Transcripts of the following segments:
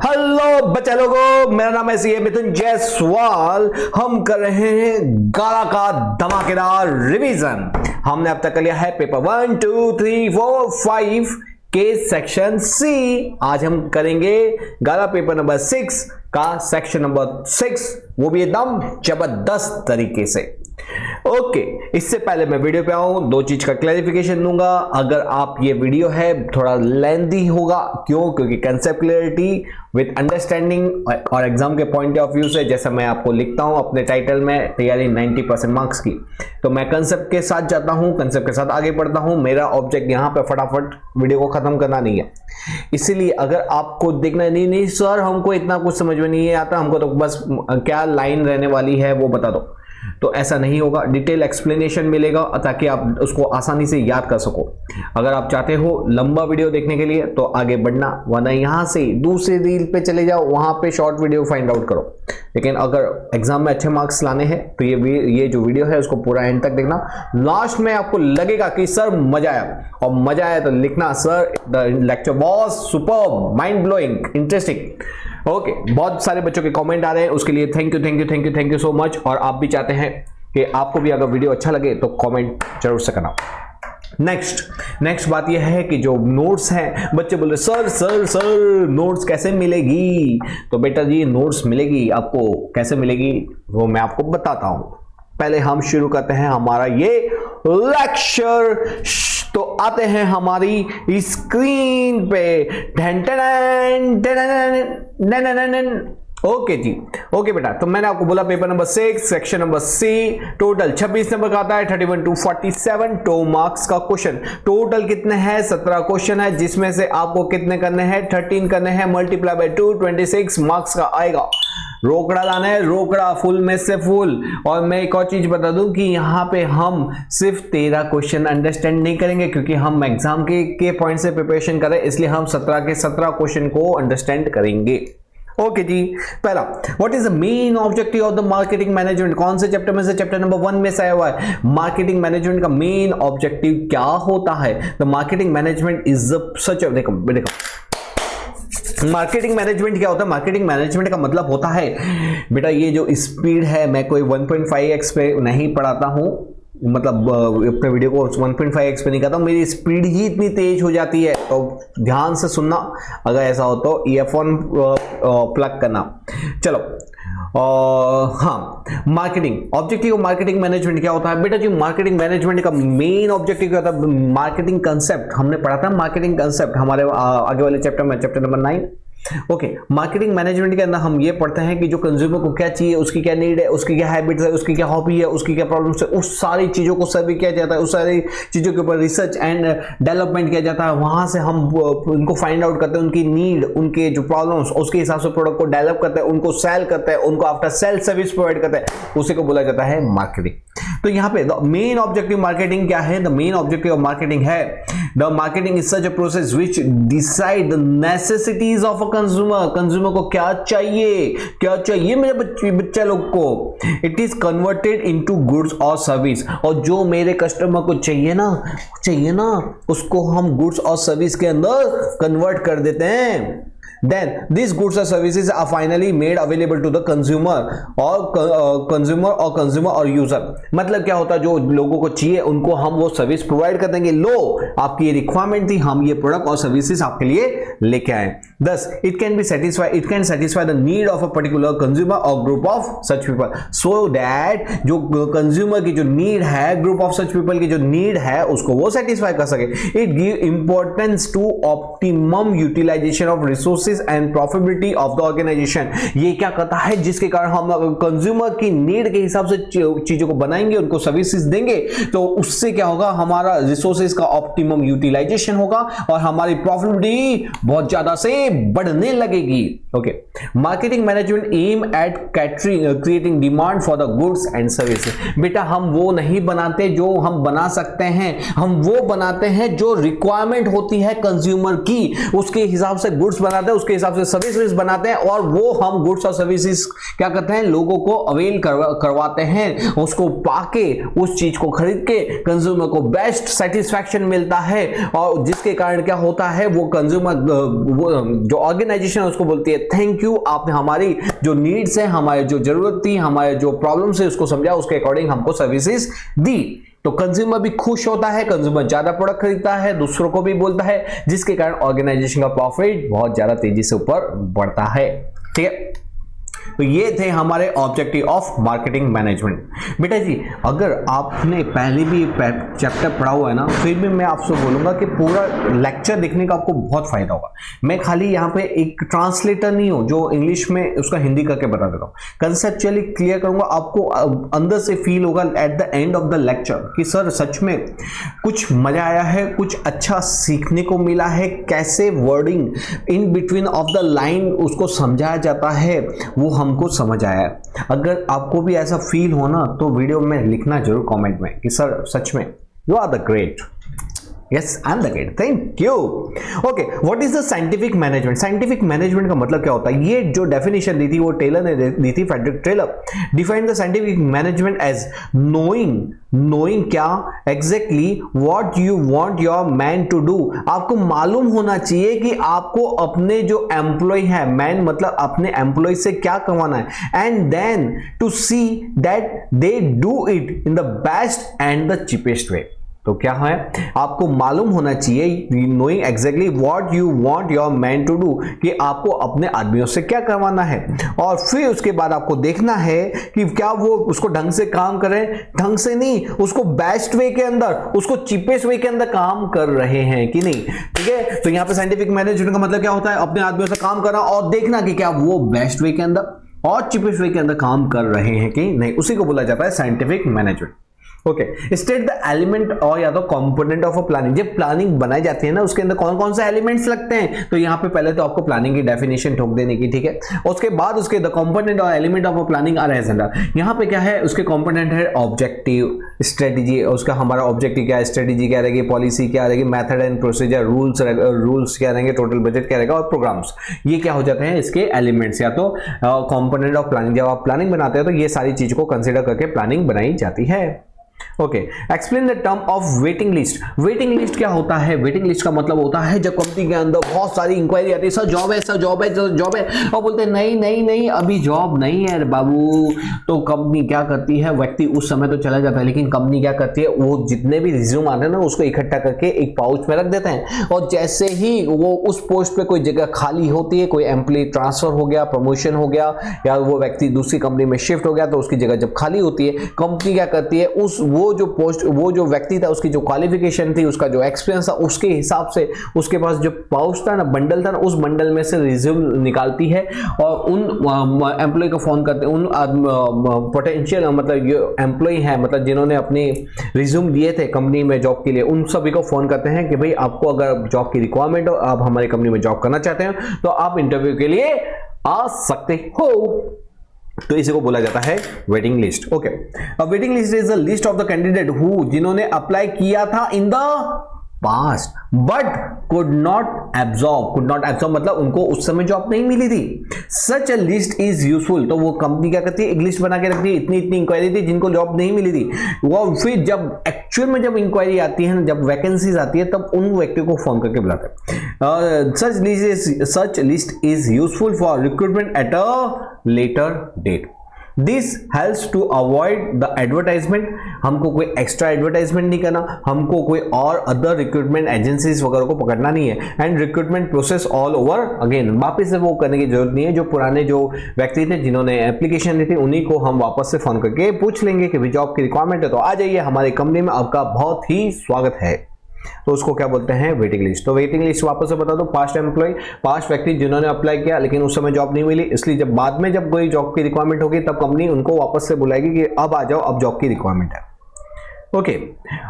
Hello बच्चे लोगों, मेरा नाम है सीए मिथुन जायसवाल। हम कर रहे हैं गाला का धमाकेदार रिवीजन। हमने अब तक कर लिया है पेपर 1, 2, 3, 4, 5 के सेक्शन सी। आज हम करेंगे गाला पेपर नंबर 6 का सेक्शन नंबर 6, वो भी एकदम जबरदस्त तरीके से। ओके, इससे पहले मैं वीडियो पे आऊं, दो चीज का क्लैरिफिकेशन दूंगा। अगर आप ये वीडियो है थोड़ा लेंथी होगा, क्यों? क्योंकि कंसेप्ट क्लियरिटी विद अंडरस्टैंडिंग और एग्जाम के पॉइंट ऑफ व्यू से, जैसा मैं आपको लिखता हूं अपने टाइटल में, तैयारी 90% मार्क्स की, तो मैं कंसेप्ट के साथ जाता हूं, कंसेप्ट के साथ आगे बढ़ता हूं। मेरा ऑब्जेक्ट यहां पे फटाफट वीडियो को खत्म करना नहीं है। इसीलिए अगर आपको देखना नहीं सर हमको इतना कुछ समझ में नहीं आता, हमको तो बस क्या लाइन रहने वाली है वो बता दो, तो ऐसा नहीं होगा। डिटेल एक्सप्लेनेशन मिलेगा ताकि आप उसको आसानी से याद कर सको। अगर आप चाहते हो लंबा वीडियो देखने के लिए तो आगे बढ़ना, वरना यहां से दूसरे रील पे चले जाओ, वहां पे शॉर्ट वीडियो फाइंड आउट करो। लेकिन अगर एग्जाम में अच्छे मार्क्स लाने हैं तो ये जो वीडियो है उसको पूरा एंड तक देखना। लास्ट में आपको लगेगा कि सर मजा आया, और मजा आया तो लिखना sir the lecture was superb, mind blowing, interesting. Okay, बहुत सारे बच्चों के कमेंट आ रहे हैं, उसके लिए थैंक यू सो मच। और आप भी चाहते हैं कि आपको भी अगर वीडियो अच्छा लगे तो कमेंट जरूर से करना। नेक्स्ट बात यह है कि जो नोट्स हैं, बच्चे बोल रहे सर नोट्स कैसे मिलेगी? तो बेटा जी नोट्स मिलेगी आपको, कैसे मिलेगी वो मैं आपको बताता हूं। पहले हम शुरू करते हैं हमारा ये लेक्चर। तो आते हैं हमारी स्क्रीन पे। ओके जी, ओके बेटा, तो मैंने आपको बोला paper number 6 section number C, total 26 number का आता है, 31 to 47 2 मार्क्स का क्वेश्चन। टोटल कितने हैं? 17 क्वेश्चन है, जिसमें से आपको कितने करने हैं? 13 करने हैं, मल्टीप्लाई बाय 2, 26 मार्क्स का आएगा। रोकड़ा लाना है, रोकड़ा, फुल में से फुल। और मैं एक और चीज बता दूं कि यहाँ पे हम सिर्फ 13 क्वेश्चन अंडरस्टैंड नहीं करेंगे, क्योंकि हम एग्जाम के पॉइंट से प्रिपरेशन करें, इसलिए हम 17 के 17 क्वेश्चन को अंडरस्टैंड करेंगे। ओके जी, पहला, what is the main objective of the marketing management? कौन से चैप्टर में से? चैप्टर नंबर 1 में से आया हुआ है। मार्केटिंग मैनेजमेंट का मेन ऑब्जेक्टिव क्या होता है? The marketing management is such, देखो मार्केटिंग मैनेजमेंट क्या होता है? मार्केटिंग मैनेजमेंट का मतलब होता है बेटा, ये जो स्पीड है, मैं कोई 1.5x पे नहीं पढ़ाता हूं, मतलब अपने वीडियो को 1.5x पे नहीं करता हूं, मेरी स्पीड ही इतनी तेज हो जाती है। तो ध्यान से सुनना, अगर ऐसा हो तो ईयरफोन प्लग करना। चलो, हाँ, marketing objective of marketing management क्या होता है? बेटा जी मार्केटिंग मैनेजमेंट का मेन ऑब्जेक्टिव क्या होता है? मार्केटिंग कंसेप्ट हमने पढ़ा था, मार्केटिंग कंसेप्ट हमारे आगे वाले चैप्टर में, chapter number 9। Okay, marketing management के अंदर हम ये पढ़ते हैं कि जो कंज्यूमर को क्या चाहिए, उसकी क्या नीड है, उसकी क्या हैबिट्स है, उसकी क्या हॉबी है, उसकी क्या प्रॉब्लम्स है, उस सारी चीजों को सर्वे किया जाता है, उस सारी चीजों के ऊपर रिसर्च एंड डेवलपमेंट किया जाता है। वहां से हम उनको फाइंड आउट करते हैं, उनकी नीड, उनके जो प्रॉब्लम्स, उसके हिसाब से प्रोडक्ट को डेवलप करते हैं, उनको सेल करते हैं, उनको आफ्टर सेल सर्विस प्रोवाइड करते हैं, उसी को बोला जाता है मार्केटिंग। तो यहाँ पे मेन ऑब्जेक्टिव मार्केटिंग क्या है? The main objective of marketing है, the marketing is such a process which decide the necessities of a consumer. Consumer को क्या चाहिए मेरे बच्चे लोग को? It is converted into goods और सर्विस। और जो मेरे कस्टमर को चाहिए ना, उसको हम गुड्स और सर्विस के अंदर कन्वर्ट कर देते हैं। Then these goods or services are finally made available to the consumer or user। मतलब क्या होता है? जो लोगों को चाहिए उनको हम वो सर्विस प्रोवाइड कर देंगे। लो, आपकी ये रिक्वायरमेंट थी, हम ये प्रोडक्ट और सर्विसेज आपके लिए लेके आए। Thus it can satisfy the need of a particular consumer or group of such people, so that जो कंज्यूमर की जो नीड है, ग्रुप ऑफ सच पीपल की जो नीड है, उसको वो सेटिस्फाई कर सके। It give importance to optimum utilisation of resources and profitability of the organisation. ये क्या करता है? जिसके कारण हम कंज्यूमर की नीड के हिसाब से चीजों को बनाएंगे, उनको सर्विसेज देंगे, तो उससे क्या होगा? हमारा रिसोर्सेज का ऑप्टिमम यूटिलाइजेशन होगा और हमारी प्रॉफिटेबिलिटी बहुत ज्यादा से बढ़ने लगेगी। Okay, marketing management aim at creating demand for the goods and services. बेटा हम वो नहीं बनाते जो हम बना सकते हैं, हम वो बनाते हैं जो रिक्वायरमेंट होती है कंज्यूमर की, उसके हिसाब से गुड्स बनाते हैं, उसके हिसाब से सर्विस बनाते हैं और वो हम गुड्स और सर्विसेज क्या करते हैं, लोगों को अवेल करवाते हैं, उसको पाके उस चीज को खरीद के कंज्यूमर को बेस्ट सेटिस्फैक्शन मिलता है और जिसके कारण क्या होता है, वो कंज्यूमर जो ऑर्गेनाइजेशन उसको बोलती है थैंक यू, आपने हमारी जो नीड्स है, हमारी जो जरूरत थी, हमारे जो प्रॉब्लम्स है उसको समझा, उसके अकॉर्डिंग हमको सर्विसेज दी। तो कंज्यूमर भी खुश होता है, कंज्यूमर ज्यादा प्रोडक्ट खरीदता है, दूसरों को भी बोलता है, जिसके कारण ऑर्गेनाइजेशन का प्रॉफिट बहुत ज्यादा तेजी से ऊपर बढ़ता है। ठीक है, तो ये थे हमारे ऑब्जेक्टिव ऑफ मार्केटिंग मैनेजमेंट। बेटा जी अगर आपने पहले भी चैप्टर पढ़ा हुआ है ना, फिर भी मैं आपसे बोलूंगा कि पूरा लेक्चर देखने का आपको बहुत फायदा होगा। मैं खाली यहाँ पे एक ट्रांसलेटर नहीं हूं जो इंग्लिश में उसका हिंदी करके बता देता हूँ, कंसेप्चुअली क्लियर करूंगा, आपको अंदर से फील होगा at the end of the lecture कि सर सच में कुछ मजा आया है, कुछ अच्छा सीखने को मिला है, कैसे wording in between of the line उसको समझाया जाता है वो हमको समझ आया। अगर आपको भी ऐसा फील हो ना तो वीडियो में लिखना जरूर कमेंट में कि सर सच में you are the great. Yes, I'm the great. Thank you. Okay, what is the scientific management? Scientific management का मतलब क्या होता है? ये जो definition दी थी वो टेलर ने दी थी, Frederick Taylor. Define the scientific management as knowing क्या exactly what you want your man to do। आपको मालूम होना चाहिए कि आपको अपने जो एम्प्लॉय है, मैन मतलब अपने एम्प्लॉय से क्या करवाना है, and then to see that they do it in the best and the cheapest way। तो क्या है, आपको मालूम होना चाहिए knowing exactly what you want your man to do, कि आपको अपने आदमियों से क्या करवाना है, और फिर उसके बाद आपको देखना है कि क्या वो उसको ढंग से काम करें, ढंग से नहीं, उसको बेस्ट वे के अंदर, उसको चीपेस्ट वे के अंदर काम कर रहे हैं कि नहीं। ठीक है, तो यहाँ पे साइंटिफिक मैनेजमेंट का मतलब क्या होता है, अपने आदमियों से काम करना और देखना कि क्या वो बेस्ट वे के अंदर और चीपेस्ट वे के अंदर काम कर रहे हैं कि नहीं, उसी को बोला जाता है scientific management. Okay, state the element और या तो कंपोनेंट ऑफ अ प्लानिंग। जब प्लानिंग बनाई जाती है ना उसके अंदर कौन कौन से एलिमेंट्स लगते हैं, तो यहाँ पे पहले तो आपको प्लानिंग की डेफिनेशन ठोक देने की। ठीक है, उसके बाद उसके द कंपोनेंट और element of a planning are as under. यहाँ पे क्या है, उसके कंपोनेंट है ऑब्जेक्टिव, स्ट्रेटेजी, उसका हमारा ऑब्जेक्टिव क्या है, स्ट्रेटेजी क्या रहेगी, पॉलिसी क्या रहेगी, मेथड एंड प्रोसीजर, रूल्स क्या रहेंगे, टोटल बजट क्या रहेगा और प्रोग्राम्स। ये क्या हो जाते हैं इसके एलिमेंट्स या तो कंपोनेंट ऑफ प्लानिंग। जब आप प्लानिंग बनाते हैं तो ये सारी चीज को कंसिडर करके प्लानिंग बनाई जाती है। Okay, explain the term of waiting list. Waiting list क्या होता है, वेटिंग लिस्ट का मतलब होता है जब कंपनी के अंदर बहुत सारी इंक्वायरी आती है, सर जॉब है, सर जॉब है, सर जॉब है, और बोलते हैं नहीं नहीं नहीं अभी जॉब नहीं है बाबू। तो कंपनी क्या करती है, व्यक्ति उस समय तो चला जाता है, लेकिन कंपनी क्या करती है, वो जितने भी रिज्यूम आते हैं ना उसको इकट्ठा करके एक पाउच में रख देते हैं, और जैसे ही वो उस पोस्ट पे कोई जगह खाली होती है, कोई एम्प्लॉय ट्रांसफर हो गया, प्रमोशन हो गया, या वो व्यक्ति दूसरी कंपनी में शिफ्ट हो गया, तो उसकी जगह जब खाली होती है कंपनी क्या करती है, वो जो पोस्ट, वो जो व्यक्ति था उसकी जो क्वालिफिकेशन थी, उसका जो एक्सपीरियंस था, उसके हिसाब से उसके पास जो पाउच था ना, बंडल था ना, उस बंडल में से रिज्यूम निकालती है और उन एम्प्लॉय को फोन करते हैं, उन पोटेंशियल मतलब जो एम्प्लॉय है, मतलब जिन्होंने अपने रिज्यूम दिए थे कंपनी में जॉब के लिए, उन सभी को फोन करते हैं कि भाई आपको अगर जॉब की रिक्वायरमेंट हो, आप हमारी कंपनी में जॉब करना चाहते हैं तो आप इंटरव्यू के लिए आ सकते हो। तो इसी को बोला जाता है waiting list. Okay, waiting list is the list of the candidate who, जिन्होंने अप्लाई किया था in the past but could not absorb मतलब उनको उस समय जॉब नहीं मिली थी। सच अ लिस्ट इज यूजफुल, तो वो कंपनी क्या करती है, एक लिस्ट बना के रखती है, इतनी इतनी इंक्वायरी थी जिनको जॉब नहीं मिली थी, वो फिर जब एक्चुअल में जब इंक्वायरी आती है, जब वैकेंसीज आती है, तब उन व्यक्तियों को फोन करके बुलाते हैं। Such list is useful for recruitment at a later date. This helps to avoid the advertisement, हमको कोई एक्स्ट्रा एडवर्टाइजमेंट नहीं करना, हमको कोई और अदर रिक्रूटमेंट एजेंसीज वगैरह को पकड़ना नहीं है, and recruitment process all over again, वापस से वो करने की जरूरत नहीं है। जो पुराने जो व्यक्ति थे जिन्होंने एप्लीकेशन दी थी उन्हीं को हम वापस से फोन करके पूछ लेंगे कि भाई जॉब की रिक्वायरमेंट है तो आ जाइए हमारी कंपनी में, आपका बहुत ही स्वागत है। तो उसको क्या बोलते हैं, वेटिंग लिस्ट। तो वेटिंग लिस्ट वापस से बता दो, पास्ट एम्प्लॉय, पास्ट व्यक्ति जिन्होंने अप्लाई किया लेकिन उस समय जॉब नहीं मिली, इसलिए जब बाद में जब कोई जॉब की रिक्वायरमेंट होगी तब कंपनी उनको वापस से बुलाएगी कि अब आ जाओ, अब जॉब की रिक्वायरमेंट है। Okay,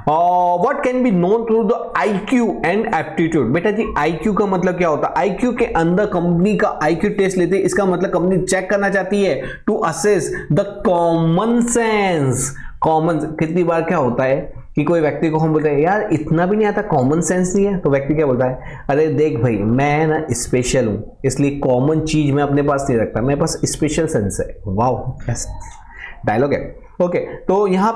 what can be known through the IQ and aptitude. बेटा जी IQ का मतलब क्या होता है, IQ के अंदर कंपनी का IQ टेस्ट लेते हैं, इसका मतलब कंपनी चेक करना चाहती है to assess the common sense. Common, कितनी बार क्या होता है कि कोई व्यक्ति को हम बोलते हैं यार इतना भी नहीं आता, कॉमन सेंस नहीं है, तो व्यक्ति क्या बोलता है, अरे देख भाई मैं ना स्पेशल हूं, इसलिए कॉमन चीज मैं अपने पास नहीं रखता, मेरे पास स्पेशल सेंस है। वाह, डायलॉग है। ओके, तो यहाँ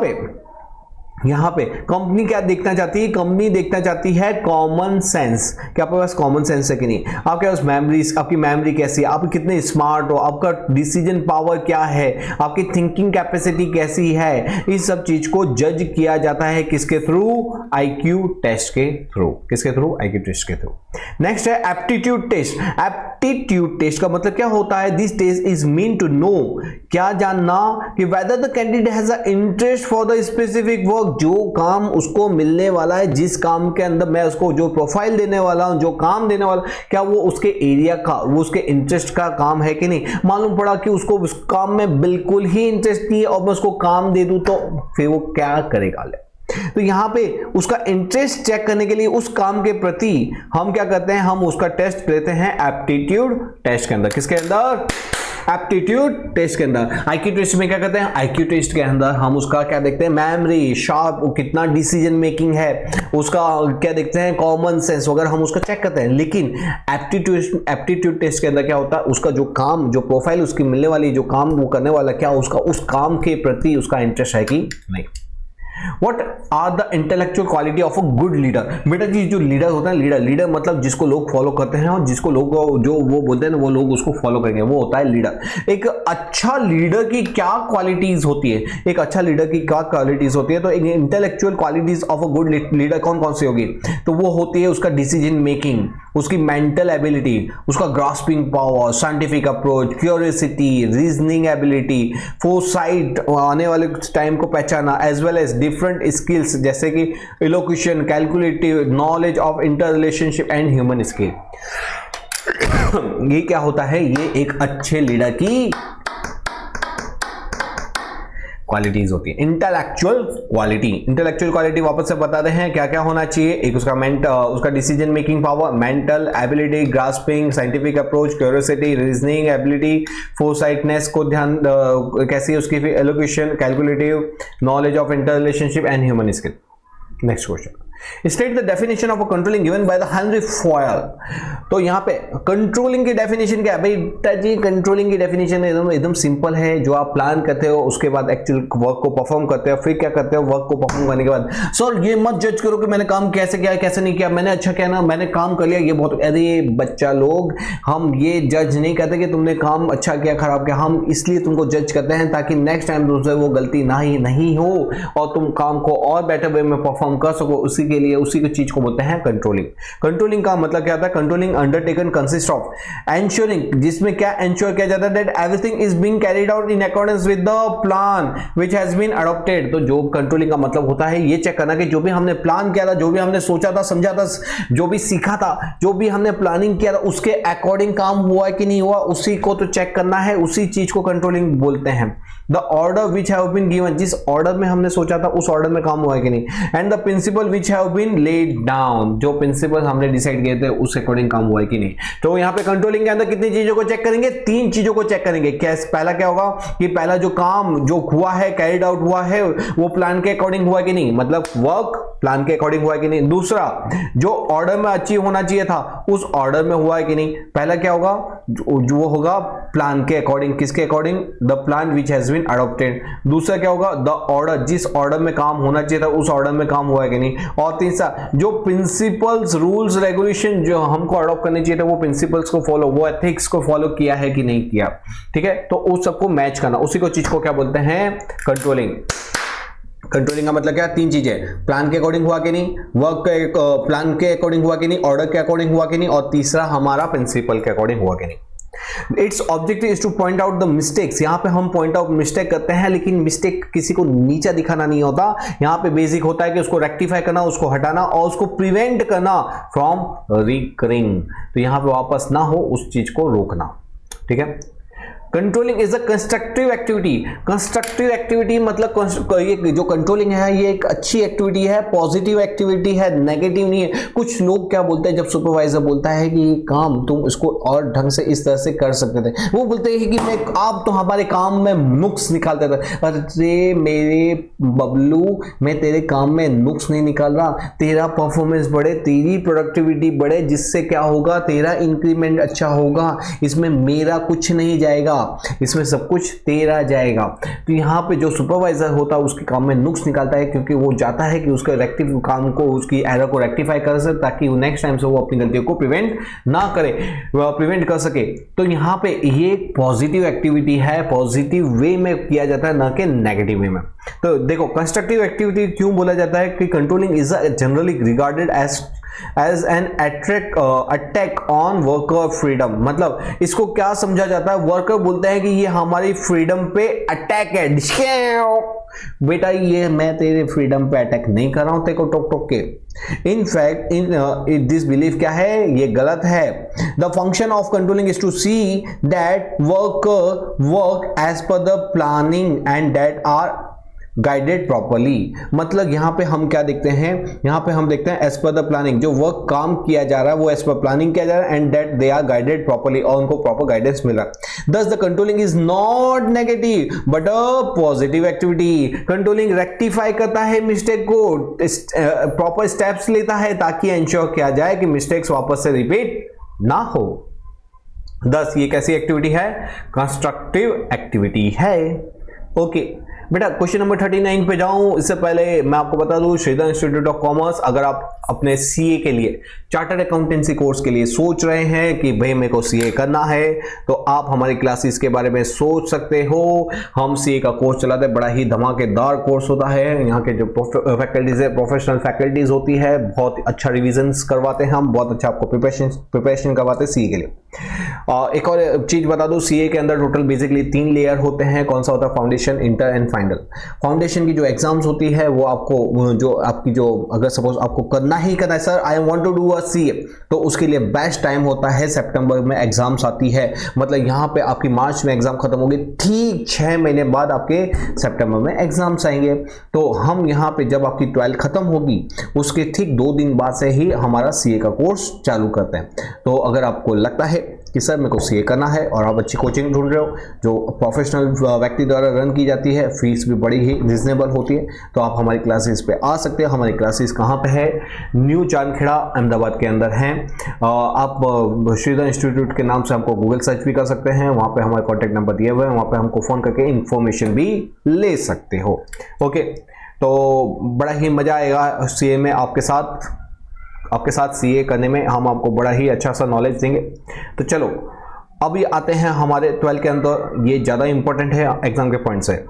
पे कंपनी क्या देखना चाहती है, कंपनी देखना चाहती है कॉमन सेंस, कि आपके पास कॉमन सेंस है कि नहीं, आपके पास मेमोरीज, आपकी मेमोरी कैसी है, आप कितने स्मार्ट हो, आपका डिसीजन पावर क्या है, आपकी थिंकिंग कैपेसिटी कैसी है। इस सब चीज को जज किया जाता है किसके थ्रू, आईक्यू टेस्ट के थ्रू। किसके थ्रू, आईक्यू टेस्ट के थ्रू। नेक्स्ट है एप्टीट्यूड टेस्ट। एप्टीट्यूड टेस्ट का मतलब क्या होता है, this test is mean to know, क्या जानना कि whether the candidate has a interest for the specific work, जो काम उसको मिलने वाला है, जिस काम के अंदर मैं उसको जो प्रोफाइल देने वाला हूं, जो काम देने वाला, क्या वो उसके एरिया का, वो उसके इंटरेस्ट का काम है कि नहीं। मालूम पड़ा कि उसको उस काम में बिल्कुल ही इंटरेस्ट नहीं है और मैं उसको काम दे दूं तो फिर वो क्या करेगा। तो यहां पे उसका इंटरेस्ट चेक करने के लिए उस काम के प्रति हम क्या करते हैं, हम उसका टेस्ट लेते हैं एप्टीट्यूड टेस्ट के अंदर। किसके अंदर, एप्टीट्यूड टेस्ट के अंदर। आईक्यू टेस्ट में क्या करते हैं, आईक्यू टेस्ट के अंदर हम उसका क्या देखते हैं, मेमोरी, शार्प, कितना डिसीजन मेकिंग है, उसका क्या देखते हैं, कॉमन सेंस वगैरह हम उसका चेक करते हैं। लेकिन एप्टीट्यूड टेस्ट के अंदर क्या होता है, उसका जो काम, जो प्रोफाइल उसकी मिलने वाली, जो काम वो करने वाला, क्या उसका उस काम के प्रति उसका इंटरेस्ट है कि नहीं। What are the intellectual quality of a good leader? बेटा जी जो लीडर होता है, लीडर मतलब जिसको लोग फॉलो करते हैं और जिसको लोग जो वो बोलते हैं ना वो लोग उसको फॉलो करेंगे, वो होता है लीडर। एक अच्छा लीडर की क्या क्वालिटीज होती है, एक अच्छा लीडर की क्या क्वालिटीज होती है, तो एक intellectual qualities of a good leader कौन कौन सी होगी, तो वो होती है उसका डिसीजन मेकिंग, उसकी मेंटल एबिलिटी, उसका grasping power, scientific approach, curiosity, reasoning ability, foresight, आने वाले टाइम को पहचाना, as well as different skills जैसे कि elocution, calculative knowledge of interrelationship and human skill. ये क्या होता है, ये एक अच्छे लीडर की क्वालिटीज होती है। इंटेलेक्चुअल क्वालिटी वापस से बताते हैं क्या क्या होना चाहिए। एक उसका decision making power, mental ability, grasping, scientific approach, curiosity, reasoning ability, foresightness को ध्यान कैसी है उसकी, elocution, calculative knowledge of interrelationship and human skill. Next question, state the definition of a controlling given by the Henry Fayol. तो यहां पे controlling की definition क्या है भाई जी, कंट्रोलिंग की डेफिनेशन एकदम सिंपल है। जो आप प्लान करते हो उसके बाद एक्चुअल वर्क को परफॉर्म करते हो, फिर क्या करते हो, वर्क को परफॉर्म करने के बाद सर ये मत जज करो कि मैंने काम कैसे किया कैसे नहीं किया, मैंने अच्छा किया ना, मैंने काम कर लिया, ये बहुत, अरे बच्चा लोग, हम ये जज नहीं करते कि तुमने काम अच्छा किया खराब किया, हम इसलिए तुमको जज करते हैं ताकि नेक्स्ट टाइम तुमसे वो गलती नहीं हो और तुम काम को और बेटर वे में परफॉर्म कर सको। उसी के लिए उसी की चीज को बोलते हैं कंट्रोलिंग। कंट्रोलिंग का मतलब क्या होता है, controlling undertaken consist of ensuring, जिसमें क्या एंश्योर किया जाता है that everything is being carried out in accordance with the plan which has been adopted. तो जो कंट्रोलिंग का मतलब होता है ये चेक करना कि जो भी हमने प्लान किया था, जो भी हमने सोचा था, समझा था, जो भी सीखा था, जो भी हमने प्लानिंग किया था उसके अकॉर्डिंग काम हुआ है कि नहीं हुआ, उसी को तो चेक करना है, उसी चीज को कंट्रोलिंग बोलते हैं। The order which have been given, जिस ऑर्डर में हमने सोचा था उस ऑर्डर में काम हुआ है कि नहीं। And the principle which have been laid down, जो प्रिंसिपल हमने डिसाइड किए थे उस अकॉर्डिंग काम हुआ है कि नहीं। तो यहां पे कंट्रोलिंग के अंदर कितनी चीजों को चेक करेंगे, 3 चीजों को चेक करेंगे। पहला क्या होगा कि पहला जो काम जो हुआ है, कैरिड आउट हुआ है, वो प्लान के अकॉर्डिंग हुआ कि नहीं, मतलब वर्क प्लान के अकॉर्डिंग हुआ कि नहीं। दूसरा, जो ऑर्डर में अचीव होना चाहिए था उस ऑर्डर में हुआ है कि नहीं। पहला क्या होगा, जो वो होगा प्लान के अकॉर्डिंग, किसके according, the plan which has been adopted. दूसरा क्या होगा, द ऑर्डर, जिस ऑर्डर में काम होना चाहिए था उस ऑर्डर में काम हुआ है कि नहीं। और तीसरा, जो प्रिंसिपल्स, रूल्स, रेगुलेशन जो हमको अडॉप्ट करने चाहिए था वो प्रिंसिपल्स को फॉलो, वो एथिक्स को फॉलो किया है कि नहीं किया। ठीक है, तो उस सबको मैच करना, उसी को चीज को क्या बोलते हैं, कंट्रोलिंग। कंट्रोलिंग का मतलब क्या, 3 चीजें, प्लान के अकॉर्डिंग हुआ कि नहीं, वर्क के प्लान के अकॉर्डिंग हुआ कि नहीं, ऑर्डर के अकॉर्डिंग हुआ कि नहीं, और तीसरा हमारा प्रिंसिपल के अकॉर्डिंग हुआ कि नहीं। It's objective is two point out the mistakes. यहां पे हम पॉइंट आउट मिस्टेक करते हैं, लेकिन मिस्टेक किसी को नीचा दिखाना नहीं होता। यहां पे बेसिक होता है कि उसको रेक्टिफाई करना, उसको हटाना और उसको प्रिवेंट करना फ्रॉम रिकरिंग। तो यहां पे वापस ना हो उस चीज को रोकना। ठीक है, controlling is a constructive activity. Constructive activity मतलब ये जो कंट्रोलिंग है ये एक अच्छी एक्टिविटी है, पॉजिटिव एक्टिविटी है, नेगेटिव नहीं है। कुछ लोग क्या बोलते हैं जब सुपरवाइजर बोलता है कि ये काम तुम इसको और ढंग से इस तरह से कर सकते थे, वो बोलते हैं कि मैं आप तो हमारे काम में नुक्स निकालते थे। अरे मेरे बबलू, मैं तेरे काम में नुक्स नहीं निकाल रहा, तेरा परफॉर्मेंस बढ़े, तेरी प्रोडक्टिविटी बढ़े, जिससे क्या होगा, तेरा इंक्रीमेंट अच्छा होगा। इसमें मेरा कुछ नहीं जाएगा, इसमें सब कुछ तेरा जाएगा। तो यहाँ पे जो सुपरवाइजर होता है उसके काम में नुक्स निकालता है, क्योंकि वो चाहता है कि उसके रेक्टिव काम को, उसकी एरर को रेक्टिफाई कर सके, ताकि वो नेक्स्ट टाइम से वो अपनी गलतियों को प्रिवेंट ना करे, प्रिवेंट कर सके। तो यहाँ पे ये पॉजिटिव एक्टिविटी है, पॉजिटिव वे में किया जाता है, ना कि नेगेटिव वे में। तो देखो कंस्ट्रक्टिव एक्टिविटी क्यों बोला जाता है कि controlling is generally regarded as an attack on worker freedom. मतलब इसको क्या समझा जाता है, वर्कर बोलते हैं कि ये हमारी फ्रीडम पे अटैक है। बेटा ये मैं तेरे फ्रीडम पे अटैक नहीं कर रहा हूं तेरे को टोक टोक के। In fact in this belief क्या है, ये गलत है। The function of controlling is to see that worker work as per the planning and that are guided properly. मतलब यहां पे हम क्या देखते हैं, यहां पे हम देखते हैं एज पर द प्लानिंग, जो वर्क काम किया जा रहा है वो एज पर प्लानिंग किया जा रहा है, and that they are guided properly, और उनको प्रॉपर गाइडेंस मिल रहा है। Thus the controlling is not negative but a positive activity. Controlling rectify करता है मिस्टेक को, प्रॉपर स्टेप्स लेता है ताकि एंश्योर किया जाए कि मिस्टेक्स वापस से रिपीट ना हो। दस ये कैसी एक्टिविटी है, कंस्ट्रक्टिव एक्टिविटी है। ओके बेटा क्वेश्चन नंबर 39 पे जाऊं इससे पहले मैं आपको बता दूं, श्रीधर इंस्टीट्यूट ऑफ कॉमर्स, अगर आप अपने सीए के लिए, चार्टर्ड अकाउंटेंसी कोर्स के लिए सोच रहे हैं कि भाई मेरे को सीए करना है, तो आप हमारी क्लासेस के बारे में सोच सकते हो। हम सीए का कोर्स चलाते हैं, बड़ा ही धमाकेदार कोर्स होता है। यहाँ के जो फैकल्टीज है, प्रोफेशनल फैकल्टीज होती है, बहुत अच्छा रिविजन्स करवाते हैं हम, बहुत अच्छा आपको प्रिपरेशन करवाते हैं सीए के लिए। एक और चीज बता दूं, सीए के अंदर टोटल बेसिकली 3 लेयर होते हैं। कौन सा होता है, foundation, inter and final. Foundation की जो एग्जाम्स होती है वो आपको जो आपकी जो अगर सपोज आपको करना ही करना है, sir I want to do a CA, तो उसके लिए बेस्ट टाइम होता है सितंबर में एग्जाम्स आती है। मतलब यहाँ पे आपकी मार्च में एग्जाम खत्म होगी, ठीक 6 महीने बाद आपके सितंबर में एग्जाम्स आएंगे। तो हम यहाँ पे जब आपकी 12 खत्म होगी उसके ठीक 2 दिन बाद से ही हमारा सीए का कोर्स चालू करते हैं। तो अगर आपको लगता है कि सर मेरे को सीए करना है और आप अच्छी कोचिंग ढूंढ रहे हो जो प्रोफेशनल व्यक्ति द्वारा रन की जाती है, फीस भी बड़ी ही रिजनेबल होती है, तो आप हमारी क्लासेस पे आ सकते हैं। हमारी क्लासेस कहाँ पे है, न्यू चांदखेड़ा अहमदाबाद के अंदर हैं। आप श्रीधर इंस्टीट्यूट के नाम से हमको गूगल सर्च भी कर सकते हैं, वहाँ पे हमारे कॉन्टैक्ट नंबर दिए हुए हैं, वहाँ पे हमको फ़ोन करके इन्फॉर्मेशन भी ले सकते हो। ओके, तो बड़ा ही मज़ा आएगा सीए में आपके साथ सीए करने में, हम आपको बड़ा ही अच्छा सा नॉलेज देंगे। तो चलो अभी आते हैं हमारे 12 के अंदर, ये ज़्यादा इंपॉर्टेंट है एग्जाम के पॉइंट से।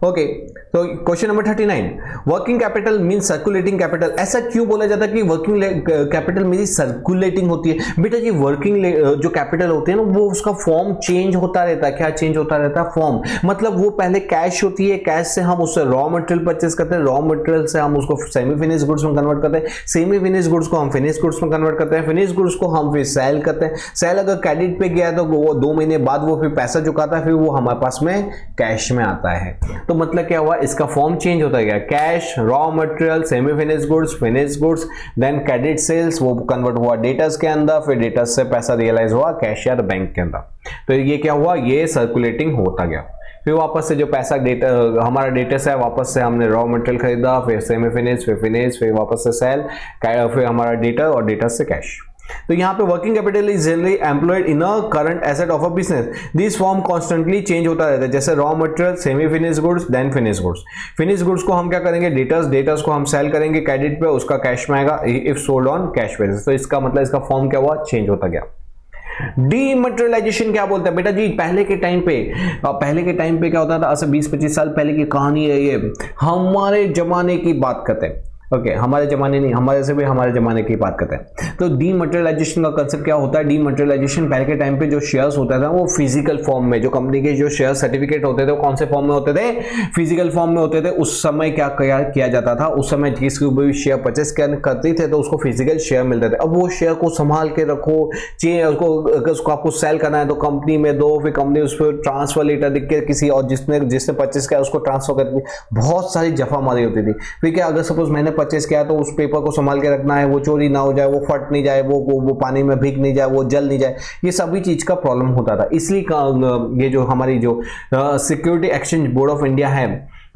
ओके, तो question number 39, working capital mean circulating capital. ऐसा क्यों बोला जाता है कि वर्किंग कैपिटल मेरी सर्कुलेटिंग होती है? बेटा जी वर्किंग जो कैपिटल होते हैं ना, वो उसका फॉर्म चेंज होता रहता है। क्या चेंज होता रहता है? फॉर्म। मतलब वो पहले कैश होती है, कैश से हम उससे रॉ मटेरियल परचेस करते हैं, रॉ मटेरियल से हम उसको सेमी फिनिश गुड्स में कन्वर्ट करते हैं, सेमी फिनिश गुड्स को हम फिनिश गुड्स में कन्वर्ट करते हैं, फिनिश गुड्स को हम फिर सेल करते हैं। सेल अगर क्रेडिट पे गया तो वो 2 महीने बाद वो फिर पैसा चुकाता है, फिर वो हमारे पास में कैश में आता है। तो मतलब क्या हुआ, इसका फॉर्म चेंज होता गया, cash, raw material, semi finish goods, then credit sales, वो कन्वर्ट हुआ डेटर्स के अंदर, फिर डेटर्स से पैसा रियलाइज हुआ कैश या बैंक के अंदर। तो ये क्या हुआ, ये सर्कुलेटिंग होता गया। फिर वापस से जो पैसा हमारा डेटर्स है, वापस से हमने रॉ मटेरियल खरीदा, फिर सेमी फिनिश, फिर वापस से सेल, फिर हमारा डेटर और डेटर्स से कैश। तो यहाँ पे working capital is generally employed in a current asset of a business. This form constantly change होता रहता है, जैसे raw material, semi finish goods, then finish goods. Finish goods को हम क्या करेंगे, डेटर्स को हम सेल करेंगे क्रेडिट पे, उसका कैश में आएगा if sold on cash basis. तो इसका मतलब इसका फॉर्म क्या हुआ, चेंज होता गया। डीमटेरियलाइजेशन क्या बोलते हैं? बेटा जी पहले के टाइम पे क्या होता था, आज से 20-25 साल पहले की कहानी है ये, हमारे जमाने की बात करते हैं। ओके हमारे जमाने नहीं, हमारे से भी हमारे जमाने की बात करते हैं। तो डीमटेरियलाइजेशन का कंसेप्ट क्या होता है? डीमटेरियलाइजेशन पहले के टाइम पे जो शेयर्स होता था वो फिजिकल फॉर्म में, जो कंपनी के जो शेयर सर्टिफिकेट होते थे वो कौन से फॉर्म में होते थे? फिजिकल फॉर्म में होते थे। उस समय क्या किया जाता था? उस समय जिसको भी शेयर परचेस करते थे तो उसको फिजिकल शेयर मिलते थे। अब वो शेयर को संभाल के रखो, उसको आपको सेल करना है तो कंपनी में दो, फिर कंपनी उस पर ट्रांसफर लेटर लिख के किसी और जिसने परचेस किया उसको ट्रांसफर करती, बहुत सारी जफा मारी होती थी। फिर क्या, अगर सपोज मैंने परचेस किया तो उस पेपर को संभाल के रखना है, वो चोरी ना हो जाए, वो फट नहीं जाए, वो पानी में भीग नहीं जाए, वो जल नहीं जाए, ये सभी चीज का प्रॉब्लम होता था। इसलिए ये जो हमारी जो security exchange board of India है,